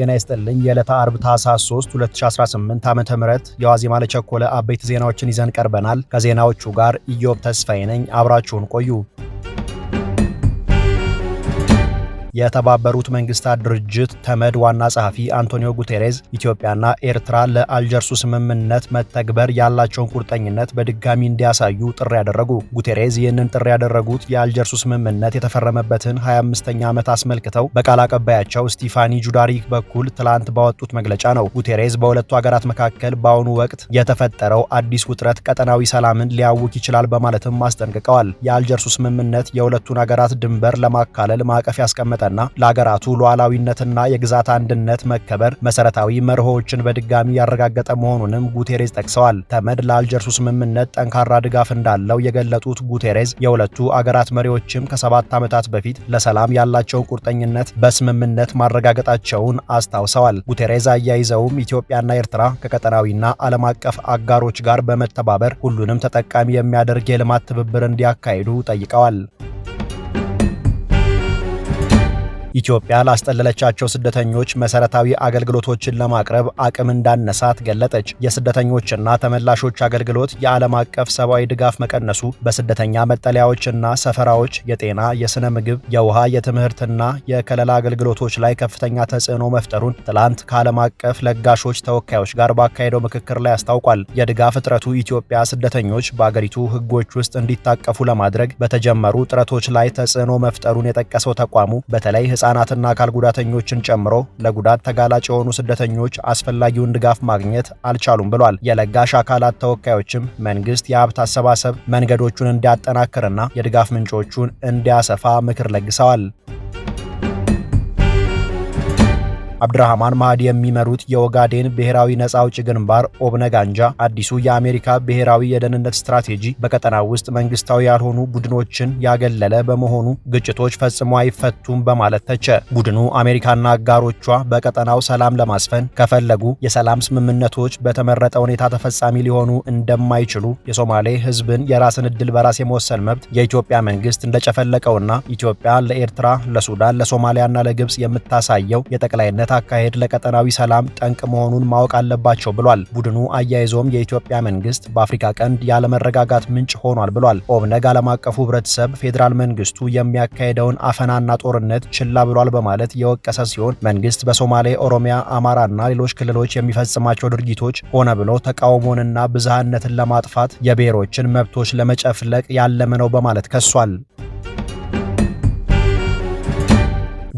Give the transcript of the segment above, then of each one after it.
ጤና ይስጥልኝ። የዕለተ አርብ ታህሳስ 3 2018 ዓ.ም የዋዜማ ለቸኮለ አበይት ዜናዎችን ይዘን ቀርበናል። ከዜናዎቹ ጋር ኢዮብ ተስፋዬ ነኝ። አብራችሁን ቆዩ። የተባበሩት መንግስታት ድርጅት ተመድ ዋና ጸሐፊ አንቶኒዮ ጉቴሬዝ ኢትዮጵያና ኤርትራ ለአልጀርሱ ስምምነት መተግበር ያላቸውን ቁርጠኝነት በድጋሚ እንዲያሳዩ ጥሪ ያደረጉ። ጉቴሬዝ ይህንን ጥሪ ያደረጉት የአልጀርሱ ስምምነት የተፈረመበትን 25ኛ ዓመት አስመልክተው በቃል አቀባያቸው ስቲፋኒ ጁዳሪክ በኩል ትላንት ባወጡት መግለጫ ነው። ጉቴሬዝ በሁለቱ ሀገራት መካከል በአሁኑ ወቅት የተፈጠረው አዲስ ውጥረት ቀጠናዊ ሰላምን ሊያውክ ይችላል በማለትም አስጠንቅቀዋል። የአልጀርሱ ስምምነት የሁለቱን ሀገራት ድንበር ለማካለል ማዕቀፍ ያስቀመጠ ለሀገራቱ ሉዓላዊነትና የግዛት አንድነት መከበር መሰረታዊ መርሆዎችን በድጋሚ ያረጋገጠ መሆኑንም ጉቴሬዝ ጠቅሰዋል። ተመድ ለአልጀርሱ ስምምነት ጠንካራ ድጋፍ እንዳለው የገለጡት ጉቴሬዝ የሁለቱ አገራት መሪዎችም ከ7 ዓመታት በፊት ለሰላም ያላቸውን ቁርጠኝነት በስምምነት ማረጋገጣቸውን አስታውሰዋል። ጉቴሬዝ አያይዘውም ኢትዮጵያና ኤርትራ ከቀጠናዊና ዓለም አቀፍ አጋሮች ጋር በመተባበር ሁሉንም ተጠቃሚ የሚያደርግ የልማት ትብብር እንዲያካሂዱ ጠይቀዋል። ኢትዮጵያ ላስጠለለቻቸው ስደተኞች መሰረታዊ አገልግሎቶችን ለማቅረብ አቅም እንዳነሳት ገለጠች። የስደተኞችና ተመላሾች አገልግሎት የዓለም አቀፍ ሰብአዊ ድጋፍ መቀነሱ በስደተኛ መጠለያዎችና ሰፈራዎች የጤና፣ የስነ ምግብ፣ የውሃ፣ የትምህርትና የከለላ አገልግሎቶች ላይ ከፍተኛ ተጽዕኖ መፍጠሩን ትላንት ከዓለም አቀፍ ለጋሾች ተወካዮች ጋር ባካሄደው ምክክር ላይ አስታውቋል። የድጋፍ እጥረቱ ኢትዮጵያ ስደተኞች በአገሪቱ ሕጎች ውስጥ እንዲታቀፉ ለማድረግ በተጀመሩ ጥረቶች ላይ ተጽዕኖ መፍጠሩን የጠቀሰው ተቋሙ በተለይ ሕፃናትና አካል ጉዳተኞችን ጨምሮ ለጉዳት ተጋላጭ የሆኑ ስደተኞች አስፈላጊውን ድጋፍ ማግኘት አልቻሉም ብሏል። የለጋሽ አካላት ተወካዮችም መንግስት የሀብት አሰባሰብ መንገዶቹን እንዲያጠናክርና የድጋፍ ምንጮቹን እንዲያሰፋ ምክር ለግሰዋል። አብድራህማን ማህዲ የሚመሩት የኦጋዴን ብሔራዊ ነጻ አውጪ ግንባር ኦብነግ አንጃ አዲሱ የአሜሪካ ብሔራዊ የደህንነት ስትራቴጂ በቀጠናው ውስጥ መንግስታዊ ያልሆኑ ቡድኖችን ያገለለ በመሆኑ ግጭቶች ፈጽሞ አይፈቱም በማለት ተቸ። ቡድኑ አሜሪካና አጋሮቿ በቀጠናው ሰላም ለማስፈን ከፈለጉ የሰላም ስምምነቶች በተመረጠ ሁኔታ ተፈጻሚ ሊሆኑ እንደማይችሉ፣ የሶማሌ ህዝብን የራስን ዕድል በራስ የመወሰን መብት የኢትዮጵያ መንግስት እንደጨፈለቀውና ኢትዮጵያ ለኤርትራ፣ ለሱዳን፣ ለሶማሊያና ለግብጽ የምታሳየው የጠቅላይነት አካሄድ ለቀጠናዊ ሰላም ጠንቅ መሆኑን ማወቅ አለባቸው ብሏል። ቡድኑ አያይዞም የኢትዮጵያ መንግስት በአፍሪካ ቀንድ ያለመረጋጋት ምንጭ ሆኗል ብሏል። ኦብነግ ዓለም አቀፉ ህብረተሰብ ፌዴራል መንግስቱ የሚያካሄደውን አፈናና ጦርነት ችላ ብሏል በማለት የወቀሰ ሲሆን መንግስት በሶማሌ፣ ኦሮሚያ፣ አማራና ሌሎች ክልሎች የሚፈጽማቸው ድርጊቶች ሆነ ብሎ ተቃውሞንና ብዝሃነትን ለማጥፋት የብሔሮችን መብቶች ለመጨፍለቅ ያለመ ነው በማለት ከሷል።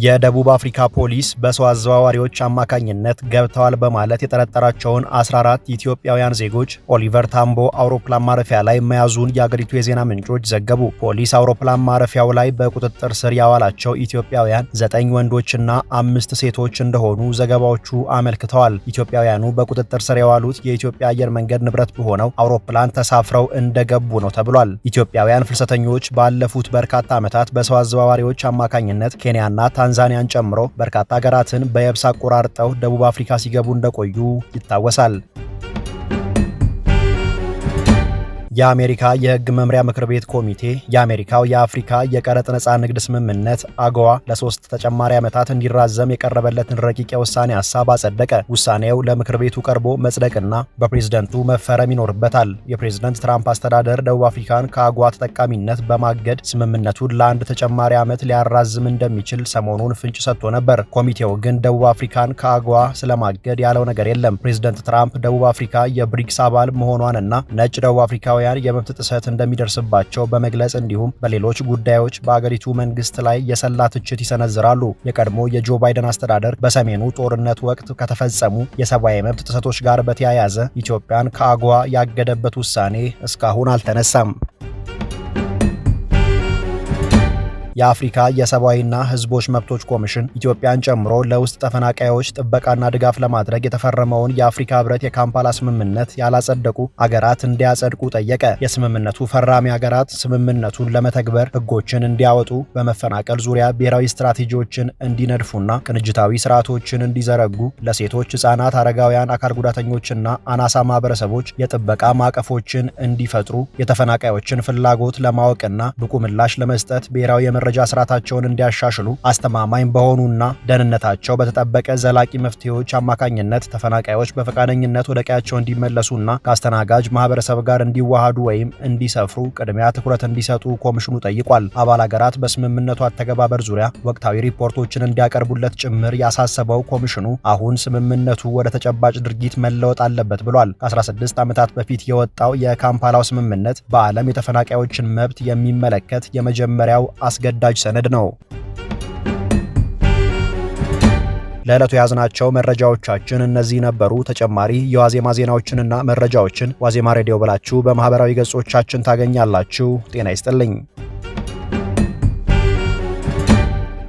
የደቡብ አፍሪካ ፖሊስ በሰው አዘዋዋሪዎች አማካኝነት ገብተዋል በማለት የጠረጠራቸውን 14 ኢትዮጵያውያን ዜጎች ኦሊቨር ታምቦ አውሮፕላን ማረፊያ ላይ መያዙን የአገሪቱ የዜና ምንጮች ዘገቡ። ፖሊስ አውሮፕላን ማረፊያው ላይ በቁጥጥር ስር ያዋላቸው ኢትዮጵያውያን 9 ወንዶችና 5 ሴቶች እንደሆኑ ዘገባዎቹ አመልክተዋል። ኢትዮጵያውያኑ በቁጥጥር ስር የዋሉት የኢትዮጵያ አየር መንገድ ንብረት በሆነው አውሮፕላን ተሳፍረው እንደገቡ ነው ተብሏል። ኢትዮጵያውያን ፍልሰተኞች ባለፉት በርካታ ዓመታት በሰው አዘዋዋሪዎች አማካኝነት ኬንያና ታንዛኒያን ጨምሮ በርካታ ሀገራትን በየብስ አቆራርጠው ደቡብ አፍሪካ ሲገቡ እንደቆዩ ይታወሳል። የአሜሪካ የሕግ መምሪያ ምክር ቤት ኮሚቴ የአሜሪካው የአፍሪካ የቀረጥ ነጻ ንግድ ስምምነት አጎዋ ለ3 ተጨማሪ ዓመታት እንዲራዘም የቀረበለትን ረቂቅ የውሳኔ ሀሳብ አጸደቀ። ውሳኔው ለምክር ቤቱ ቀርቦ መጽደቅና በፕሬዝደንቱ መፈረም ይኖርበታል። የፕሬዝደንት ትራምፕ አስተዳደር ደቡብ አፍሪካን ከአጎዋ ተጠቃሚነት በማገድ ስምምነቱን ለ1 ተጨማሪ ዓመት ሊያራዝም እንደሚችል ሰሞኑን ፍንጭ ሰጥቶ ነበር። ኮሚቴው ግን ደቡብ አፍሪካን ከአጎዋ ስለማገድ ያለው ነገር የለም። ፕሬዝደንት ትራምፕ ደቡብ አፍሪካ የብሪክስ አባል መሆኗንና ነጭ ደቡብ አፍሪካውያን የመብት ጥሰት እንደሚደርስባቸው በመግለጽ እንዲሁም በሌሎች ጉዳዮች በአገሪቱ መንግስት ላይ የሰላ ትችት ይሰነዝራሉ። የቀድሞ የጆ ባይደን አስተዳደር በሰሜኑ ጦርነት ወቅት ከተፈጸሙ የሰብአዊ መብት ጥሰቶች ጋር በተያያዘ ኢትዮጵያን ከአጎዋ ያገደበት ውሳኔ እስካሁን አልተነሳም። የአፍሪካ የሰብአዊና ሕዝቦች መብቶች ኮሚሽን ኢትዮጵያን ጨምሮ ለውስጥ ተፈናቃዮች ጥበቃና ድጋፍ ለማድረግ የተፈረመውን የአፍሪካ ህብረት የካምፓላ ስምምነት ያላጸደቁ አገራት እንዲያጸድቁ ጠየቀ። የስምምነቱ ፈራሚ አገራት ስምምነቱን ለመተግበር ህጎችን እንዲያወጡ፣ በመፈናቀል ዙሪያ ብሔራዊ ስትራቴጂዎችን እንዲነድፉና ቅንጅታዊ ስርዓቶችን እንዲዘረጉ፣ ለሴቶች፣ ህጻናት፣ አረጋውያን፣ አካል ጉዳተኞችና አናሳ ማህበረሰቦች የጥበቃ ማዕቀፎችን እንዲፈጥሩ፣ የተፈናቃዮችን ፍላጎት ለማወቅና ብቁ ምላሽ ለመስጠት ብሔራዊ የመረጃ ስርዓታቸውን እንዲያሻሽሉ አስተማማኝ በሆኑና ደህንነታቸው በተጠበቀ ዘላቂ መፍትሄዎች አማካኝነት ተፈናቃዮች በፈቃደኝነት ወደ ቀያቸው እንዲመለሱና ከአስተናጋጅ ማህበረሰብ ጋር እንዲዋሃዱ ወይም እንዲሰፍሩ ቅድሚያ ትኩረት እንዲሰጡ ኮሚሽኑ ጠይቋል። አባል ሀገራት በስምምነቱ አተገባበር ዙሪያ ወቅታዊ ሪፖርቶችን እንዲያቀርቡለት ጭምር ያሳሰበው ኮሚሽኑ አሁን ስምምነቱ ወደ ተጨባጭ ድርጊት መለወጥ አለበት ብሏል። ከ16 ዓመታት በፊት የወጣው የካምፓላው ስምምነት በዓለም የተፈናቃዮችን መብት የሚመለከት የመጀመሪያው አስገዳጅ ሰነድ ነው። ለዕለቱ የያዝናቸው መረጃዎቻችን እነዚህ ነበሩ። ተጨማሪ የዋዜማ ዜናዎችንና መረጃዎችን ዋዜማ ሬዲዮ ብላችሁ በማህበራዊ ገጾቻችን ታገኛላችሁ። ጤና ይስጥልኝ።